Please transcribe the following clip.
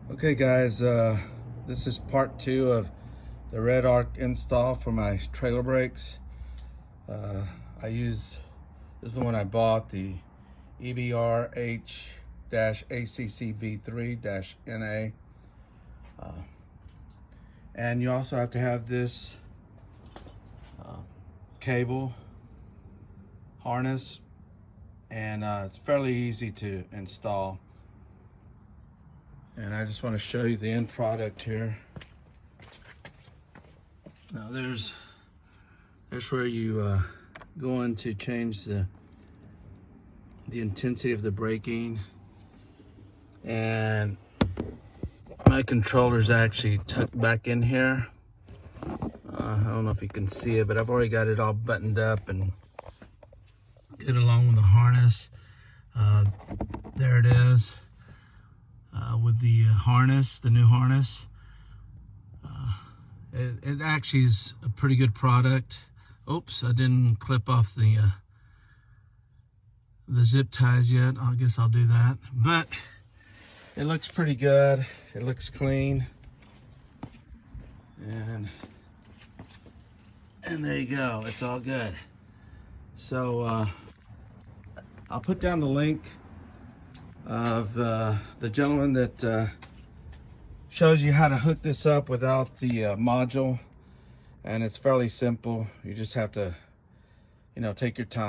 Okay guys, this is part 2 of the Redarc install for my trailer brakes. This is the one I bought, the EBRH-ACC V3-NA. And you also have to have this cable harness, and it's fairly easy to install. And I just want to show you the end product here. Now there's where you go in to change the intensity of the braking, and my controller's actually tucked back in here. I don't know if you can see it, but I've already got it all buttoned up and good along with the harness. There it is. With the harness, the new harness. It actually is a pretty good product. Oops, I didn't clip off the zip ties yet. I guess I'll do that. But it looks pretty good. It looks clean. And there you go. It's all good. So I'll put down the link of the gentleman that shows you how to hook this up without the module, and it's fairly simple. You just have to, take your time.